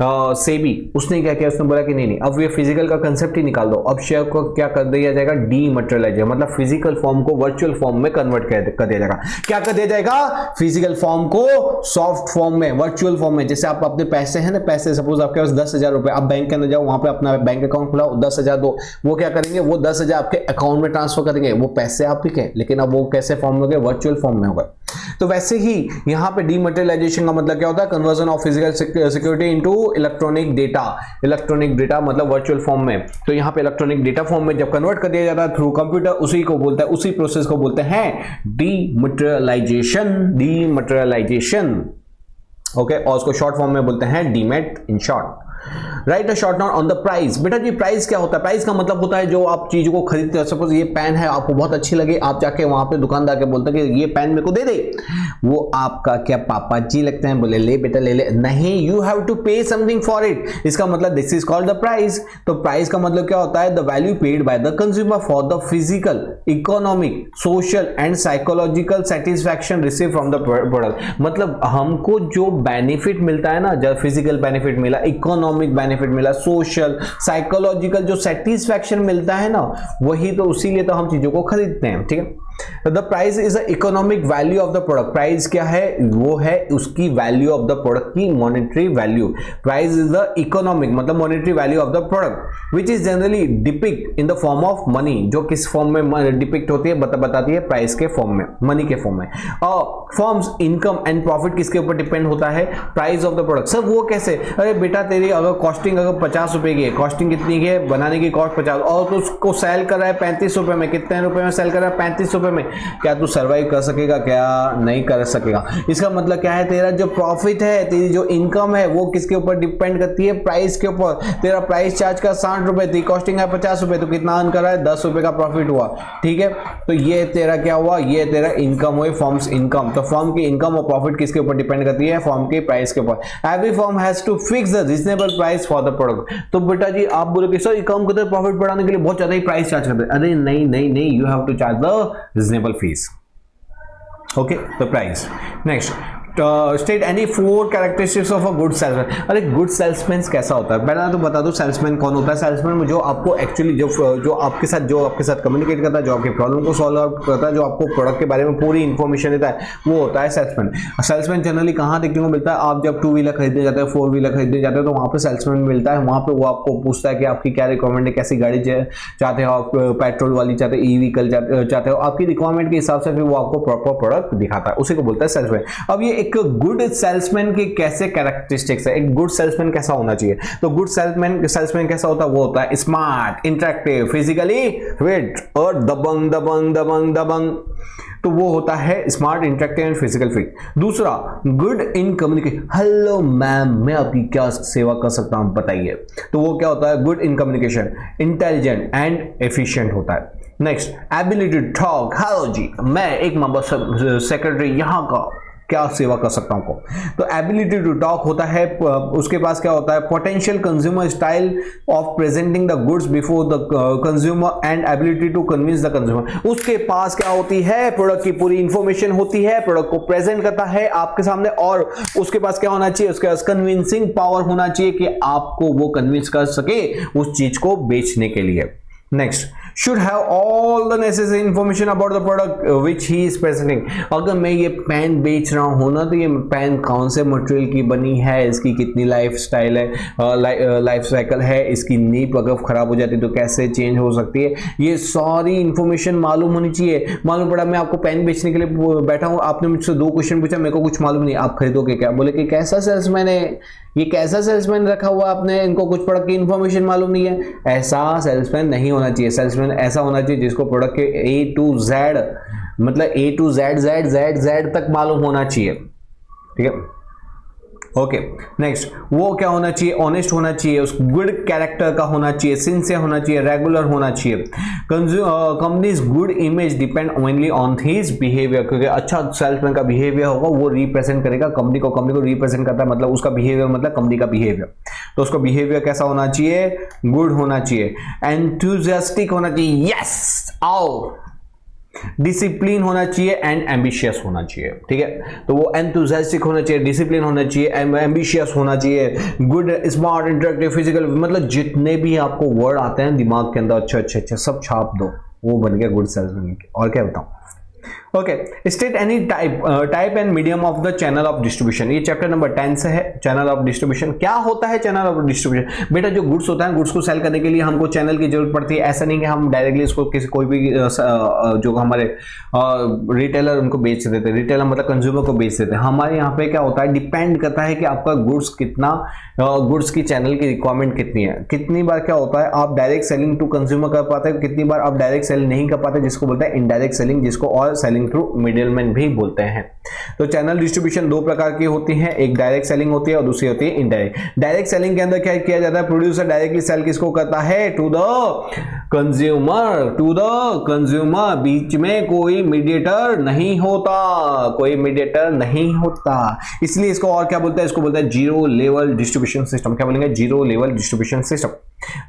सेबी, उसने क्या किया? उसने बोला कि नहीं, अब ये फिजिकल का कंसेप्ट ही निकाल दो, अब शेयर को क्या कर दिया जाएगा? डीमटेरियलाइज, मतलब फिजिकल फॉर्म को वर्चुअल फॉर्म में कन्वर्ट कर दिया जाएगा। क्या कर दिया जाएगा? फिजिकल फॉर्म को सॉफ्ट फॉर्म में, वर्चुअल फॉर्म में। जैसे आप अपने पैसे हैं ना, पैसे सपोज आपके पास 10,000 रुपए, आप बैंक के अंदर जाओ, वहां पे अपना बैंक अकाउंट खुलाओ, 10,000 दो, वो क्या करेंगे? वो 10,000 आपके अकाउंट में ट्रांसफर करेंगे। वो पैसे आपके हैं, लेकिन अब वो कैसे फॉर्म में हो गए? वर्चुअल फॉर्म में हो गए। तो वैसे ही यहां पे डीमटेरियलाइजेशन का मतलब क्या होता है? Conversion of physical security into electronic data. Electronic data मतलब वर्चुअल फॉर्म में। तो यहां पे इलेक्ट्रॉनिक डेटा फॉर्म में जब कन्वर्ट कर दिया जाता है थ्रू कंप्यूटर, उसी को बोलता है, उसी प्रोसेस को बोलते हैं डीमटेरियलाइजेशन। डीमटेरियलाइजेशन, ओके, और उसको शॉर्ट फॉर्म में बोलते हैं demat in short. Right a short note on the price. बेटा जी प्राइस क्या होता है? प्राइस का मतलब होता है जो आप चीज को खरीदते हो। सपोज ये पेन है, आपको बहुत अच्छी लगे, आप जाके वहां पे दुकानदार के बोलते हैं कि ये पेन मेरे को दे दे। वो आपका क्या पापा जी लगते हैं? बोले ले बेटा ले ले। नहीं, यू हैव टू पे समथिंग फॉर इट। इसका मतलब this is called the price. तो प्राइस का मतलब क्या होता है? The value paid by the consumer for the physical, economic, social and psychological satisfaction receive from the product. मतलब हमको जो बेनिफिट मिलता है ना, जब फिजिकल बेनिफिट मिला, इकोनॉमिक बेनिफिट मिला, सोशल, साइकोलॉजिकल जो सेटिस्फैक्शन मिलता है ना, वही तो, उसीलिए तो हम चीजों को खरीदते हैं। ठीक है, the price is the economic value of the product. Price क्या है? वो है उसकी वैल्यू ऑफ द प्रोडक्ट की monetary value. Price is the economic मतलब monetary value of the product which is generally depict in the form of money. जो किस form में डिपिक्ट होती है? बताती है प्राइस के फॉर्म में, मनी के फॉर्म में। और फॉर्म्स इनकम एंड प्रॉफिट किसके ऊपर डिपेंड होता है? Price of the product. Sir वो कैसे? अरे बेटा तेरी अगर कॉस्टिंग अगर 50 रुपए की है, कॉस्टिंग कितनी की है? बनाने की कॉस्ट 50, और तो उसको सेल कर रहा है 35 रुपए में। कितने रुपए में सेल कर रहा है? 35 रुपए में। क्या तू सर्वाइव कर सकेगा? क्या नहीं कर सकेगा। इसका मतलब क्या है? तेरा जो प्रॉफिट है, तेरी जो इनकम है, वो किसके ऊपर डिपेंड करती है? प्राइस के ऊपर। तेरा प्राइस चार्ज का 60 रुपए थी, कॉस्टिंग है 50 रुपए, तो कितना अर्न कर रहा है? 10 रुपए का प्रॉफिट हुआ। ठीक है, तो ये तेरा क्या हुआ? ये तेरा इनकम हुई, फॉर्म्स इनकम। तो फॉर्म की इनकम और प्रॉफिट किसके ऊपर डिपेंड करती है? फॉर्म के प्राइस के ऊपर। Every form has to fix the reasonable price for the product. तो बेटा जी आप बोलोगे सर ये काम करते हैं प्रॉफिट बढ़ाने के लिए बहुत ज्यादा ही प्राइस चार्ज करते हैं। अरे नहीं नहीं नहीं, you have to charge the reasonable fees. Okay, the price. Next, state any 4 characteristics of a good salesman. अरे गुड सेल्समैन कैसा होता है? पहला तो बता दो सेल्समैन कौन होता है। सेल्समैन जो आपको एक्चुअली जो आपके साथ कम्युनिकेट करता है, जो आपकी प्रॉब्लम को सॉल्व आउट करता है, जो आपको प्रोडक्ट के बारे में पूरी इन्फॉर्मेशन देता है, वो होता है सेल्समैन। सेल्समैन जनरली कहाँ देखने को मिलता है? आप जब 2 व्हीलर खरीदने जाते हो, 4 व्हीलर खरीदने जाते हो, तो वहाँ पे सेल्समैन मिलता है। वहाँ पे वो आपको पूछता है कि आपकी क्या रिक्वायरमेंट है, कैसी गाड़ी चाहते हो आप, पेट्रोल वाली चाहते हो, ई व्हीकल चाहते हो, आपकी रिक्वायरमेंट के हिसाब से फिर वो आपको प्रॉपर प्रोडक्ट दिखाता है, उसी को बोलता है सेल्समैन। अब ये एक गुड सेल्समैन के कैसे कैरेक्टरिस्टिक्स है, एक गुड सेल्समैन कैसा होना चाहिए? तो गुड सेल्समैन कैसा होता है? वो होता है स्मार्ट, इंटरेक्टिव, फिजिकली फिट और दबंग दबंग दबंग दबंग। तो वो होता है smart, interactive and physical fit. दूसरा, good in communication. Hello ma'am, मैं आपकी क्या सेवा कर सकता हूं बताइए। तो वो क्या होता है? Good in communication, intelligent and efficient होता है। Next, ability to talk. Hello जी, मैं एक मेंबर सेक्रेटरी यहाँ का क्या सेवा कर सकता हूं को। तो एबिलिटी टू टॉक होता है, उसके पास क्या होता है? Potential consumer style of presenting the goods before the consumer and ability to convince the consumer. उसके पास क्या होती है? प्रोडक्ट की पूरी इंफॉर्मेशन होती है, प्रोडक्ट को प्रेजेंट करता है आपके सामने, और उसके पास क्या होना चाहिए? उसके पास कन्विंसिंग पावर होना चाहिए कि आपको वो कन्विंस कर सके उस चीज को बेचने के लिए। Next, should have all the necessary information about the product which he is presenting। अगर मैं ये पेन बेच रहा हूँ ना, तो ये पेन कौन से मटेरियल की बनी है, इसकी कितनी लाइफ स्टाइल है, लाइफ साइकिल है, इसकी नीब अगर खराब हो जाती है तो कैसे चेंज हो सकती है, ये सारी इंफॉर्मेशन मालूम होनी चाहिए। मालूम पड़ा मैं आपको पेन बेचने के लिए बैठा हूँ, आपने मुझसे 2 क्वेश्चन पूछा, मेरे को कुछ मालूम नहीं, आप खरीदोगे क्या? बोले कि कैसा सेल्समैन है ये कैसा सेल्समैन रखा हुआ आपने, इनको कुछ प्रोडक्ट की इंफॉर्मेशन मालूम नहीं है। ऐसा सेल्समैन नहीं होना चाहिए। सेल्समैन ऐसा होना चाहिए जिसको प्रोडक्ट के A to Z मतलब A to Z तक मालूम होना चाहिए, ठीक है। ओके नेक्स्ट, वो क्या होना चाहिए, ऑनेस्ट होना चाहिए, उस गुड कैरेक्टर का होना चाहिए, सिंसियर होना चाहिए, रेगुलर होना चाहिए। Companies good image depend only on his behaviour, क्योंकि अच्छा सेल्समैन का बिहेवियर होगा वो रिप्रेजेंट करेगा कंपनी को रिप्रेजेंट करता है, मतलब उसका बिहेवियर मतलब कंपनी का बिहेवियर। तो उसका बिहेवियर कैसा होना चाहिए, गुड होना चाहिए। एंथुजियास्टिक होना चाहिए, यस आओ। डिसिप्लिन होना चाहिए एंड एम्बिशियस होना चाहिए, ठीक है। तो वो एंथुसियास्टिक होना चाहिए, डिसिप्लिन होना चाहिए, एम्बिशियस होना चाहिए, गुड, स्मार्ट, इंटरेक्टिव, फिजिकल, मतलब जितने भी आपको वर्ड आते हैं दिमाग के अंदर अच्छे सब छाप दो, वो बन गया गुड सेल्समैन। और क्या बताऊं। Okay, state any type and medium of the channel of distribution. ये चैप्टर नंबर 10 से है। चैनल ऑफ डिस्ट्रीब्यूशन क्या होता है, चैनल ऑफ डिस्ट्रीब्यूशन बेटा जो गुड्स होता है, गुड्स को सेल करने के लिए हमको चैनल की जरूरत पड़ती है। ऐसा नहीं कि हम डायरेक्टली इसको किसी कोई भी जो हमारे रिटेलर उनको बेच देते हैं, रिटेलर मतलब कंज्यूमर को बेच देते हैं। हमारे यहाँ पे क्या होता है, डिपेंड करता है कि आपका गुड्स कितना, गुड्स की चैनल की रिक्वायरमेंट कितनी है। कितनी बार क्या होता है आप डायरेक्ट सेलिंग टू कंज्यूमर कर पाते हैं, कितनी बार आप डायरेक्ट सेलिंग नहीं कर पाते, जिसको बोलते हैं इनडायरेक्ट सेलिंग, जिसको और सेलिंग थ्रू मिडिलमैन भी बोलते हैं। तो चैनल डिस्ट्रीब्यूशन दो प्रकार की होती है, एक डायरेक्ट सेलिंग होती है और दूसरी होती है इनडायरेक्ट। डायरेक्ट सेलिंग के अंदर क्या किया जाता है, प्रोड्यूसर डायरेक्टली सेल किसको करता है, टू द कंज्यूमर। बीच में कोई मीडिएटर नहीं होता, इसलिए इसको और क्या बोलते हैं, इसको बोलते हैं जीरो लेवल डिस्ट्रीब्यूशन सिस्टम। क्या बोलेंगे, जीरो लेवल डिस्ट्रीब्यूशन सिस्टम।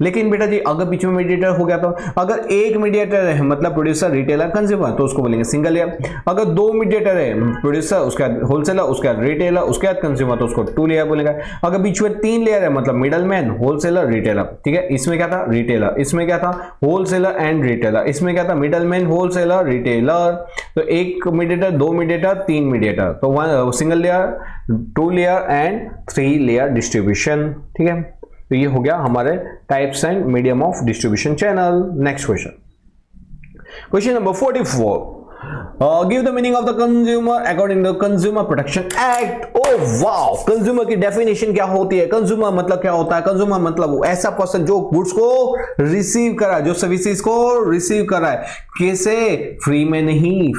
लेकिन बेटा जी अगर बीच में मीडिएटर हो गया, तो अगर एक मीडिएटर है मतलब प्रोड्यूसर, रिटेलर, कंज्यूमर, तो उसको बोलेंगे सिंगल लेयर। अगर दो मीडिएटर है, प्रोड्यूसर, उसके बाद होलसेलर, उसके बाद रिटेलर, उसके बाद कंज्यूमर, तो उसको टू लेयर बोलेंगे। अगर बीच में तीन लेयर है मतलब मिडलमैन, होलसेलर, रिटेलर, ठीक है। इसमें क्या था, रिटेलर, इसमें क्या था, होलसेलर एंड रिटेलर, इसमें क्या था, मिडलमैन, होलसेलर, रिटेलर। तो एक मीडिएटर, दो मीडिएटर, तीन मीडिएटर, तो one single layer, two layer and three layer distribution, ठीक है। तो ये हो गया हमारे types and medium of distribution channel. Next question number 44, give the meaning of the consumer according to consumer protection act. Oh wow, consumer की definition क्या होती है, कंज्यूमर मतलब क्या होता है, कंज्यूमर मतलब वो ऐसा पर्सन जो गुड्स को रिसीव करा है, जो सर्विसेज को रिसीव करा है, कैसे, फ्री में नहीं,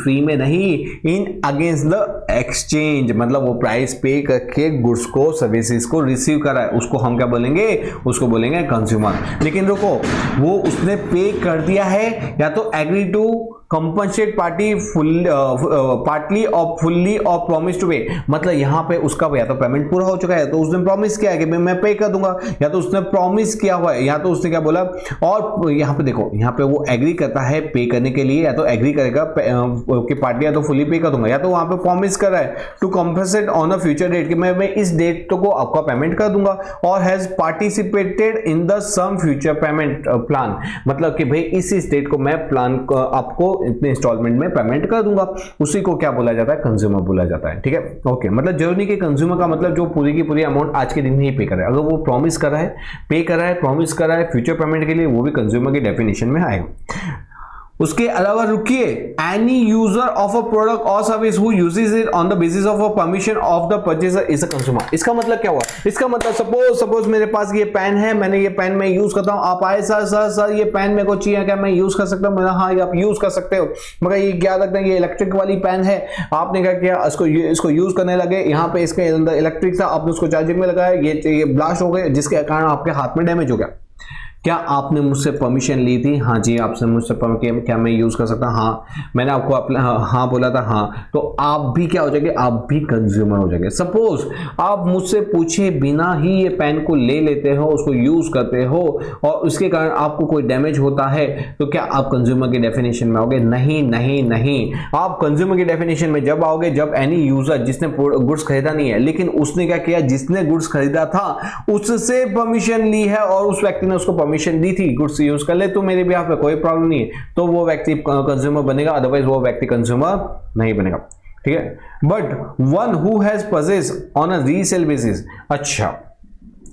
इन अगेंस्ट द एक्सचेंज, मतलब वो प्राइस पे करके गुड्स को, सर्विसेज को रिसीव करा है, उसको हम क्या बोलेंगे, उसको बोलेंगे कंज्यूमर। लेकिन रुको, वो उसने पे कर दिया है या तो agree to compensate party partly और फुल्ली और प्रॉमिस टू पे, मतलब यहां पे उसका या तो पेमेंट पूरा हो चुका है तो उसने प्रॉमिस किया है कि मैं पे कर दूंगा, या तो उसने प्रॉमिस किया हुआ है, या तो उसने क्या बोला। और यहां पे देखो, यहां पे वो एग्री करता है पे करने के लिए, या तो एग्री करेगा कि पार्टी या तो फुल्ली पे कर दूंगा, या तो वहां पे प्रॉमिस कर रहा है to compensate on a future date कि मैं इस डेट को आपका पेमेंट कर दूंगा, और has participated in the some future payment plan, मतलब कि भाई इस डेट को मैं प्लान आपको इतने इंस्टॉलमेंट में पेमेंट कर दूंगा, उसी को क्या बोला जाता है, कंज्यूमर बोला जाता है, ठीक है। ओके, मतलब जरूरी नहीं कि कंज्यूमर का मतलब जो पूरी की पूरी अमाउंट आज के दिन ही पे कर रहा है, अगर वो प्रॉमिस कर रहा है, पे कर रहा है, प्रॉमिस कर रहा है फ्यूचर पेमेंट के लिए, वो भी कंज्यूमर की डेफिनेशन में आएगा। उसके अलावा रुकिए, any user of a product or service who uses it on the basis of a permission of the purchaser is a consumer. इसका मतलब क्या हुआ, इसका मतलब सपोज मेरे पास ये पेन है, मैंने ये पेन मैं यूज करता हूं, आप आए सर ये पेन मेरे को चाहिए, क्या मैं यूज कर सकता हूं, मैंने हाँ आप यूज कर सकते हो, मगर ये क्या लगता है ये इलेक्ट्रिक वाली पेन है, आपने क्या किया, इसको यूज करने लगे, यहाँ पे इसके अंदर इलेक्ट्रिक था, आपने उसको चार्जिंग में लगाया, ये ब्लास्ट हो गए, जिसके कारण आपके हाथ में डैमेज हो गया। क्या आपने मुझसे परमिशन ली थी, हाँ जी आपसे मुझसे क्या मैं यूज कर सकता, हाँ मैंने आपको हाँ बोला था, हाँ, तो आप भी क्या हो जाएंगे, आप भी कंज्यूमर हो जाएंगे। सपोज आप मुझसे पूछे बिना ही ये पेन को ले लेते हो, उसको यूज करते हो, और उसके कारण आपको कोई डैमेज होता है, तो क्या आप कंज्यूमर की डेफिनेशन में आओगे, नहीं। आप कंज्यूमर की डेफिनेशन में जब आओगे जब एनी यूजर जिसने गुड्स खरीदा नहीं है, लेकिन उसने क्या किया, जिसने गुड्स खरीदा था उससे परमिशन ली है और उस व्यक्ति ने उसको परमिशन दी थी गुड्स यूज कर ले, तो मेरे भी यहाँ पे कोई प्रॉब्लम नहीं है, तो वो व्यक्ति कंज्यूमर बनेगा, अदरवाइज वो व्यक्ति कंज्यूमर नहीं बनेगा, ठीक है। But one who has purchase on a resale basis, अच्छा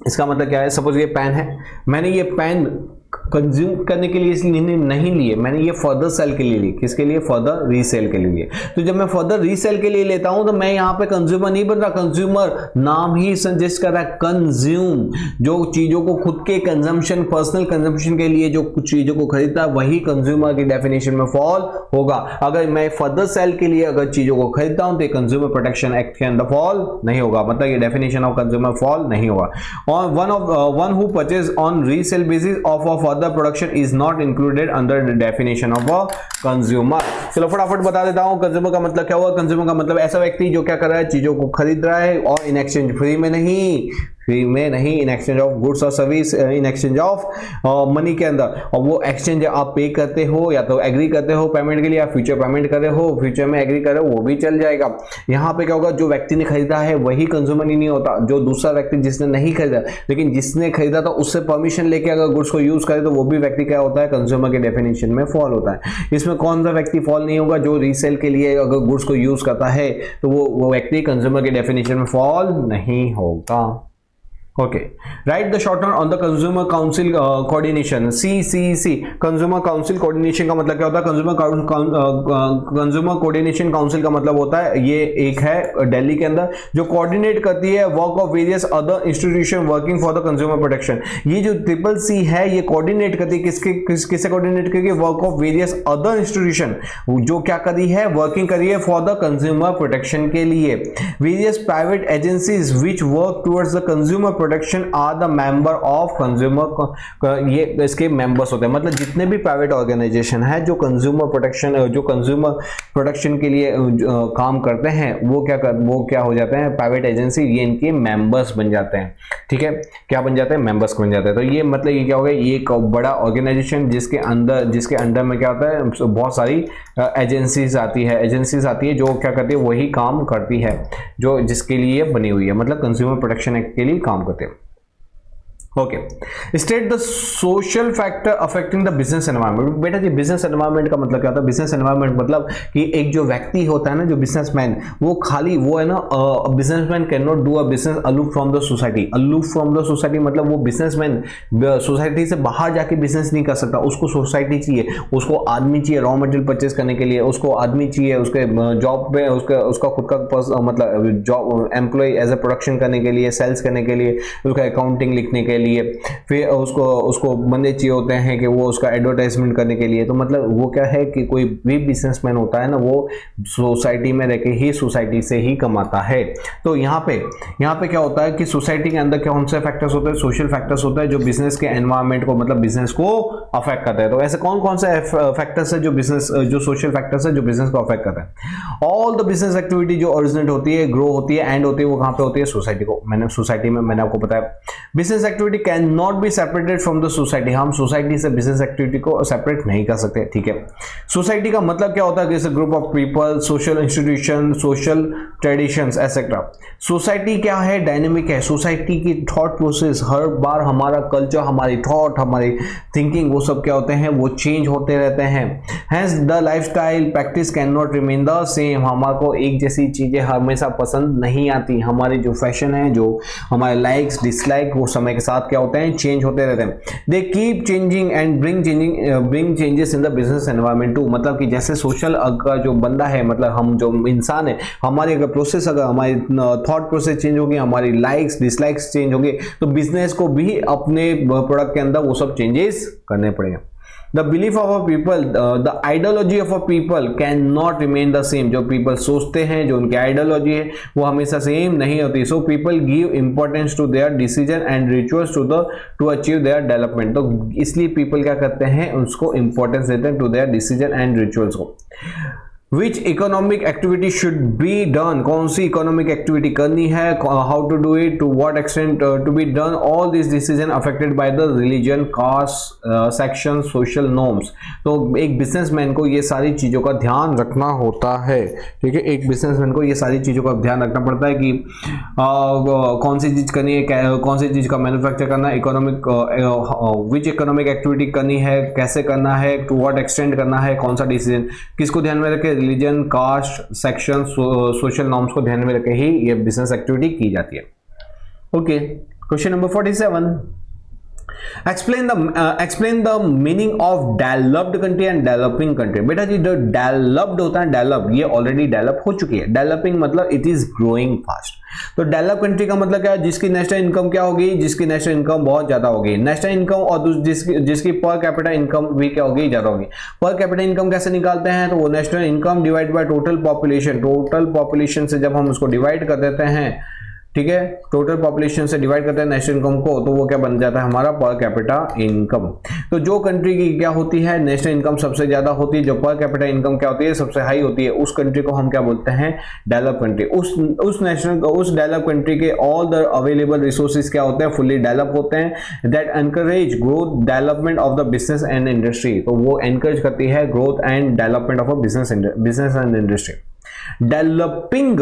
इसका मतलब क्या है, सपोज ये पेन है, मैंने ये पेन कंज्यूम करने के लिए इसलिए नहीं लिए, मैंने ये फर्दर सेल के लिए ली। किसके लिए? फर्दर रीसेल के लिए। तो जब मैं फर्दर रीसेल के लिए लेता हूं तो मैं यहां पे कंज्यूमर नहीं बन रहा, कंज्यूमर नाम ही सजेस्ट कर रहा है कंज्यूम, जो चीजों को खुद के कंजम्पशन, पर्सनल कंजम्पशन के लिए जो कुछ चीजों को खरीदता है वही कंज्यूमर की डेफिनेशन में फॉल होगा। अगर मैं फर्दर सेल के लिए अगर चीजों को खरीदता हूं तो कंज्यूमर प्रोटेक्शन एक्ट के अंदर फॉल नहीं होगा, मतलब ये डेफिनेशन ऑफ कंज्यूमर फॉल नहीं होगा। और one who purchase on resale basis of a further production is not included under the definition of a consumer. चलो फटाफट बता देता हूं कंज्यूमर का मतलब क्या हुआ। कंज्यूमर का मतलब ऐसा व्यक्ति जो क्या कर रहा है, चीजों को खरीद रहा है और इन एक्सचेंज फ्री में नहीं, इन एक्सचेंज ऑफ गुड्स और service, in exchange of money के अंदर। और वो एक्सचेंज आप पे करते हो या तो एग्री करते हो पेमेंट के लिए, या फ्यूचर पेमेंट कर रहे हो, फ्यूचर में एग्री कर रहे हो, वो भी चल जाएगा। यहाँ पे क्या होगा, जो व्यक्ति ने खरीदा है वही कंज्यूमर ही नहीं होता, जो दूसरा व्यक्ति जिसने नहीं खरीदा लेकिन जिसने खरीदा था उससे परमिशन लेके अगर गुड्स को यूज करे तो वो भी व्यक्ति क्या होता है, कंज्यूमर के डेफिनेशन में फॉल होता है। इसमें कौन सा व्यक्ति फॉल नहीं होगा? जो रीसेल के लिए अगर गुड्स को यूज करता है तो वो व्यक्ति कंज्यूमर के डेफिनेशन में फॉल नहीं होगा। Okay, write the shortener on the Consumer Council Coordination, CCC। Consumer Council Coordination का मतलब क्या होता है? Consumer Coordination Council का मतलब होता है, ये एक है दिल्ली के अंदर जो कोऑर्डिनेट करती है work of various other institution working for the consumer protection. ये जो CCC है ये कोऑर्डिनेट करती है किससे कोऑर्डिनेट करती है? Work of various other institution, जो क्या करी है, वर्किंग करी है फॉर द कंज्यूमर प्रोटेक्शन के लिए। Various private agencies which work towards the consumer protection are the member of consumer, ये इसके मेंबर्स होते हैं। मतलब जितने भी प्राइवेट ऑर्गेनाइजेशन है जो कंज्यूमर प्रोटेक्शन के लिए काम करते हैं वो क्या हो जाते हैं? प्राइवेट एजेंसी, ये इनके मेंबर्स बन जाते हैं। ठीक है, क्या बन जाते हैं? मेंबर्स बन जाते हैं। तो ये मतलब ये क्या हो गया, ये एक बड़ा ऑर्गेनाइजेशन जिसके अंडर में क्या होता है, बहुत सारी एजेंसीज आती है जो क्या करती है, वही काम करती है जो जिसके लिए बनी हुई है, मतलब कंज्यूमर प्रोटेक्शन एक्ट के लिए काम करते हैं। Okay, state the social factor affecting the business environment. बेटा जी बिजनेस एनवायरनमेंट का मतलब क्या होता है? बिजनेस एनवायरनमेंट मतलब कि एक जो व्यक्ति होता है ना, जो बिजनेसमैन, वो है ना, businessman can not do a business aloof from the society. Aloof from the society मतलब वो बिजनेसमैन सोसाइटी से बाहर जाके बिजनेस नहीं कर सकता, उसको सोसाइटी चाहिए, उसको आदमी चाहिए रॉ मटेरियल परचेज करने के लिए, उसको आदमी चाहिए उसके जॉब पे, उसका खुद का मतलब job employ as a production करने के लिए, सेल्स करने के लिए, उसका अकाउंटिंग लिखने के लिए, फिर उसको बंदे चाहिए होते हैं कि वो उसका एडवर्टाइजमेंट करने के लिए। तो मतलब वो क्या है कि कोई भी बिजनेसमैन होता है ना, वो सोसाइटी में रहकर ही सोसाइटी से ही कमाता है। तो यहाँ पे क्या होता है कि सोसाइटी के अंदर कौन से फैक्टर्स होते हैं? सोशल फैक्टर्स होते हैं जो बिजनेस के एनवायरनमेंट को, मतलब बिजनेस को अफेक्ट करते हैं। तो ऐसे कौन से फैक्टर्स है जो सोशल फैक्टर्स है जो बिजनेस को अफेक्ट करते हैं? ऑल द बिजनेस एक्टिविटी जो ओरिजिनेट होती है, ग्रो होती है, एंड होती है, वो कहां पे होती है? सोसाइटी में मैंने आपको बताया। Business activity can not be separated from the society. हम सोसाइटी से बिजनेस एक्टिविटी को सेपरेट नहीं कर सकते। ठीक है, सोसाइटी का मतलब क्या होता है? जैसे group of people, social institution, social traditions etcetera. Society क्या है? डायनेमिक है। सोसाइटी की थॉट प्रोसेस, हर बार हमारा कल्चर, हमारी थॉट, हमारी थिंकिंग, वो सब क्या होते हैं? वो चेंज होते रहते हैं। Hence the lifestyle practice can not remain the same. हमारे एक जैसी चीजें हमेशा पसंद नहीं आती। हमारे जो फैशन है, जो हमारे लाइक्स डिसलाइक, वो समय के साथ क्या होते हैं? चेंज होते रहते हैं। They keep changing and bring changes in the business environment too. मतलब कि जैसे सोशल का जो बंदा है, मतलब हम जो इंसान है, हमारी अगर प्रोसेस, अगर हमारी थॉट प्रोसेस चेंज होगी, हमारी लाइक्स डिसलाइक्स चेंज होगी, तो बिजनेस को भी अपने प्रोडक्ट के अंदर वो सब चेंजेस करने पड़ेंगे। The belief of a people, the ideology of a people can not remain the same। जो people सोचते हैं, जो उनकी आइडियोलॉजी है, वो हमेशा सेम नहीं होती। So people give importance to their decision and rituals to achieve their development। तो इसलिए people क्या करते हैं? उसको importance देते हैं to their decision and rituals को। Which economic activity should be done? कौन सी इकोनॉमिक एक्टिविटी करनी है? How to do it? To what extent to be done? All these decisions affected by the religion, caste, section, social norms। तो एक businessman को ये सारी चीज़ों का ध्यान रखना होता है। ठीक है, एक बिजनेसमैन को ये सारी चीज़ों का ध्यान रखना पड़ता है कि कौन सी चीज़ करनी है, कौन सी चीज़ का मैन्युफैक्चर करना है, विच इकोनॉमिक एक्टिविटी करनी है, कैसे करना है, टू व्हाट एक्सटेंड करना है, कौन सा डिसीजन, किसको ध्यान में रखे? Religion, caste, section, social norms को ध्यान में रखे ही ये बिजनेस एक्टिविटी की जाती है। Okay, question number 47। Explain the meaning of developed country and developing country. बेटा जी जो डेवलप्ड होता है, डेवलप ये ऑलरेडी डेवलप हो चुकी है, डेवलपिंग मतलब इट इज ग्रोइंग फास्ट। तो डेवलप कंट्री का मतलब क्या है, जिसकी नेशनल इनकम क्या होगी, जिसकी नेशनल इनकम बहुत ज्यादा होगी, नेशनल इनकम, और जिसकी पर कैपिटा इनकम भी क्या होगी, ज्यादा होगी। पर कैपिटा इनकम कैसे निकालते हैं, तो वो national income divide by total population, total population से जब हम उसको डिवाइड कर देते हैं, ठीक है, टोटल पॉपुलेशन से डिवाइड करते हैं नेशनल इनकम को, तो वो क्या बन जाता है हमारा पर कैपिटा इनकम। तो जो कंट्री की क्या होती है, नेशनल इनकम सबसे ज्यादा होती है, जो पर कैपिटा इनकम क्या होती है, सबसे हाई होती है, उस कंट्री को हम क्या बोलते हैं, डेवलप कंट्री। उस डेवलप कंट्री के ऑल द अवेलेबल रिसोर्सेज क्या होते हैं, फुल्ली डेवलप होते हैं, that encourage growth development of the business and industry. तो वो एनकरेज करती है growth and development of a business and industry. Developing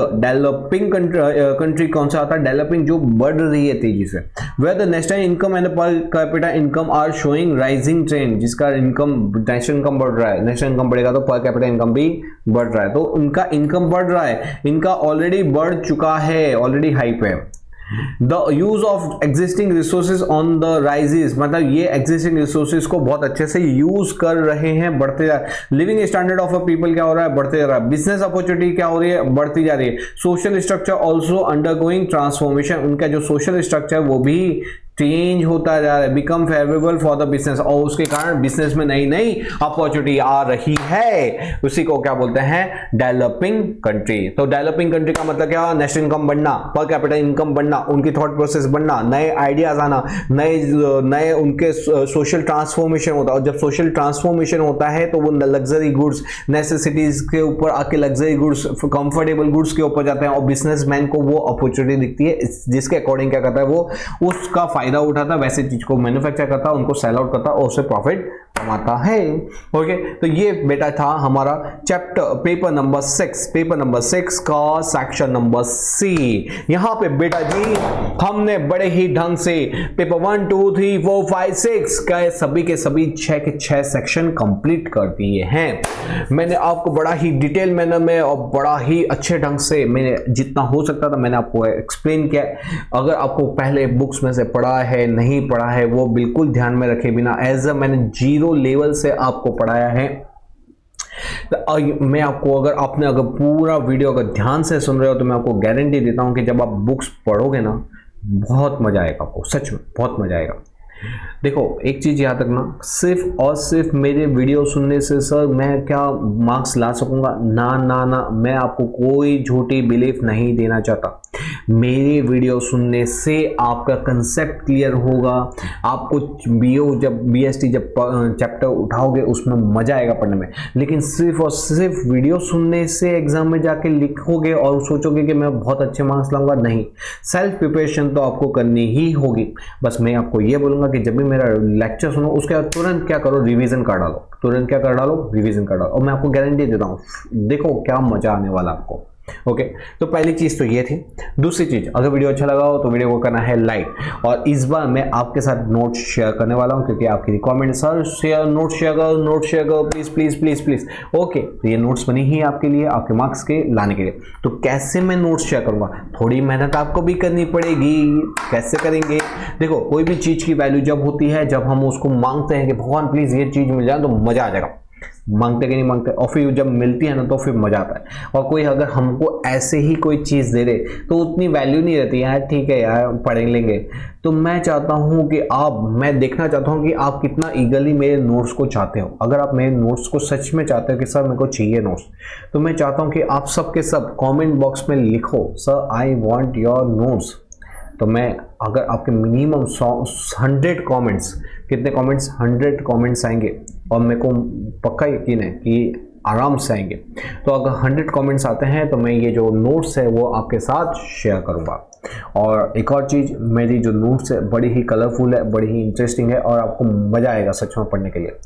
country कौन सा आता है, डेवलपिंग जो बढ़ रही है तेजी से, where the national income and per capita income are showing rising trend, जिसका इनकम, नेशनल इनकम बढ़ रहा है, नेशनल इनकम बढ़ेगा तो पर कैपिटा इनकम भी बढ़ रहा है, तो उनका इनकम बढ़ रहा है, इनका ऑलरेडी बढ़ चुका है, ऑलरेडी हाई पे। The use of existing resources on the rises, मतलब ये एग्जिस्टिंग रिसोर्सेज को बहुत अच्छे से यूज कर रहे हैं, बढ़ते जा रहे हैं। Living standard of a people क्या हो रहा है, बढ़ते जा रहा है। बिजनेस अपॉर्चुनिटी क्या हो रही है, बढ़ती जा रही है। Social structure also undergoing transformation, उनका जो सोशल स्ट्रक्चर वो भी चेंज होता जा रहा है, become favourable for the business, और उसके कारण बिजनेस में नई नई अपॉर्चुनिटी आ रही है, उसी को क्या बोलते हैं, डेवलपिंग कंट्री। तो डेवलपिंग कंट्री का मतलब क्या, नेशनल इनकम बढ़ना, पर कैपिटा इनकम बढ़ना, उनकी थॉट प्रोसेस बढ़ना, नए आइडियाज आना, नए उनके सोशल ट्रांसफॉर्मेशन होता है, और जब सोशल ट्रांसफॉर्मेशन होता है तो वो लग्जरी गुड्स, नेसेसिटीज के ऊपर आके लग्जरी गुड्स, कंफर्टेबल गुड्स के ऊपर जाते हैं, और बिजनेसमैन को वो अपॉर्चुनिटी दिखती है, जिसके अकॉर्डिंग क्या करता है, वो उसका फायदा उठाता, वैसे चीज को मैन्युफैक्चर करता, उनको सेल आउट करता और उससे प्रॉफिट कमाता है। ओके, तो ये बेटा था हमारा चैप्टर पेपर नंबर 6 का सेक्शन नंबर सी। यहां पे बेटा जी हमने बड़े ही ढंग से पेपर 1 2 3 4 5 6 का सभी के सभी 6 के 6 सेक्शन कंप्लीट कर दिए हैं। मैंने आपको बड़ा ही डिटेल मैनर में और बड़ा ही अच्छे ढंग से मैंने जितना हो सकता था मैंने आपको एक्सप्लेन किया। अगर आपको पहले बुक्स में से पढ़ा है, नहीं पढ़ा है, वो बिल्कुल ध्यान में रखे बिना एज अ मैंने 0 लेवल से आपको पढ़ाया है। तो मैं आपको अगर पूरा वीडियो अगर ध्यान से सुन रहे हो तो मैं आपको गारंटी देता हूं कि जब आप बुक्स पढ़ोगे ना, बहुत मजा आएगा आपको, सच में बहुत मजा आएगा। देखो एक चीज याद रखना, सिर्फ और सिर्फ मेरे वीडियो सुनने से सर मैं क्या मार्क्स ला सकूंगा, ना ना ना, मैं आपको कोई झूठी बिलीफ नहीं देना चाहता। मेरे वीडियो सुनने से आपका कंसेप्ट क्लियर होगा, आपको बीएसटी जब चैप्टर उठाओगे उसमें मजा आएगा पढ़ने में। लेकिन सिर्फ और सिर्फ वीडियो सुनने से एग्जाम में जाके लिखोगे और सोचोगे कि मैं बहुत अच्छे मार्क्स लाऊंगा, नहीं, सेल्फ प्रिपरेशन तो आपको करनी ही होगी। बस मैं आपको ये बोलूंगा कि जब भी मेरा लेक्चर सुनो उसके बाद तुरंत क्या करो, रिवीजन कर डालो, तुरंत क्या कर डालो, रिवीजन कर डालो, और मैं आपको गारंटी देता हूँ देखो क्या मजा आने वाला आपको। ओके, तो पहली चीज तो ये थी। दूसरी चीज, अगर वीडियो अच्छा लगा हो तो वीडियो को करना है लाइक, और इस बार मैं आपके साथ नोट्स शेयर करने वाला हूं क्योंकि आपकी requirement, sir share note share करो please please please please. Okay, तो ये नोट्स बनी ही आपके लिए, आपके मार्क्स के लाने के लिए। तो कैसे मैं नोट्स शेयर करूंगा, थोड़ी मेहनत आपको भी करनी पड़ेगी। कैसे करेंगे, देखो कोई भी चीज की वैल्यू जब होती है, जब हम उसको मांगते हैं कि भगवान प्लीज ये चीज मिल जाए, तो मजा आ जाएगा। मांगते कि नहीं मांगते, और फिर जब मिलती है ना तो फिर मजा आता है। और कोई अगर हमको ऐसे ही कोई चीज दे दे तो उतनी वैल्यू नहीं रहती, यार ठीक है यार पढ़ लेंगे। तो मैं चाहता हूं कि मैं देखना चाहता हूं कि आप कितना ईगरली मेरे नोट्स को चाहते हो। अगर आप मेरे नोट्स को सच में चाहते हो कि सर मेरे को चाहिए नोट्स, तो मैं चाहता हूं कि आप सब के सब कमेंट बॉक्स में लिखो sir I want your notes. तो मैं अगर आपके मिनिमम 100 कमेंट्स, कितने कमेंट्स, 100 कमेंट्स आएंगे, और मेरे को पक्का यकीन है कि आराम से आएंगे। तो अगर 100 कमेंट्स आते हैं तो मैं ये जो नोट्स है वो आपके साथ शेयर करूंगा। और एक और चीज़, मेरी जो नोट्स है बड़ी ही कलरफुल है, बड़ी ही इंटरेस्टिंग है, और आपको मज़ा आएगा सच में पढ़ने के लिए।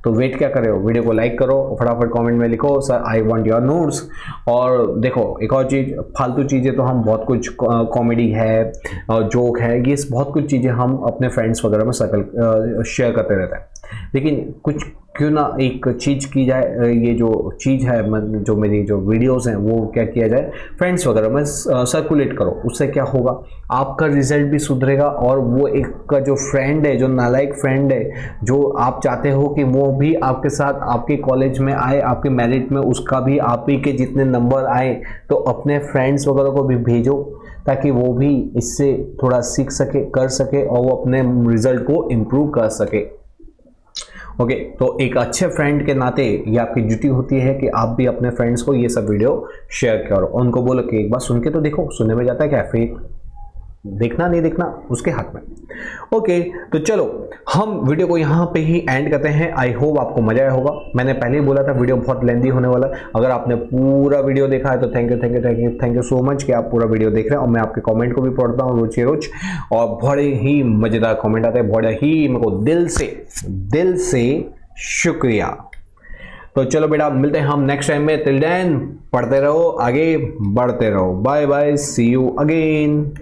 तो वेट क्या कर रहे हो, वीडियो को लाइक करो, फटाफट कमेंट में लिखो sir I want your notes. और देखो एक और चीज़, फालतू चीज़ें तो हम बहुत कुछ, कॉमेडी है, जोक है, ये बहुत कुछ चीज़ें हम अपने फ्रेंड्स वगैरह में शेयर करते रहते हैं। लेकिन कुछ क्यों ना एक चीज़ की जाए, ये जो चीज़ है जो मेरी जो वीडियोस हैं वो क्या किया जाए, फ्रेंड्स वगैरह में सर्कुलेट करो। उससे क्या होगा, आपका रिजल्ट भी सुधरेगा और वो एक का जो फ्रेंड है, जो नालायक फ्रेंड है, जो आप चाहते हो कि वो भी आपके साथ आपके कॉलेज में आए, आपके मेरिट में उसका भी आप ही के जितने नंबर आए, तो अपने फ्रेंड्स वगैरह को भी भेजो ताकि वो भी इससे थोड़ा सीख सके, कर सके और वो अपने रिजल्ट को इम्प्रूव कर सके। ओके, तो एक अच्छे फ्रेंड के नाते ये आपकी ड्यूटी होती है कि आप भी अपने फ्रेंड्स को ये सब वीडियो शेयर करो, उनको बोलो कि एक बार सुन के तो देखो। सुनने में जाता है क्या, फेक देखना नहीं देखना उसके हाथ में। ओके, तो चलो हम वीडियो को यहाँ पे ही एंड करते हैं। आई होप आपको मजा आया होगा। मैंने पहले ही बोला था वीडियो बहुत लेंदी होने वाला है। अगर आपने पूरा वीडियो देखा है तो thank you thank you thank you thank you so much कि आप पूरा वीडियो देख रहे हैं। और मैं आपके कमेंट को भी पढ़ता हूँ रोज के रोज, और बड़े ही मजेदार कमेंट आते हैं, बड़े ही मेरे को दिल से शुक्रिया। तो चलो बेटा, मिलते हैं हम नेक्स्ट टाइम में। टिल देन पढ़ते रहो, आगे बढ़ते रहो। Bye bye, see you again.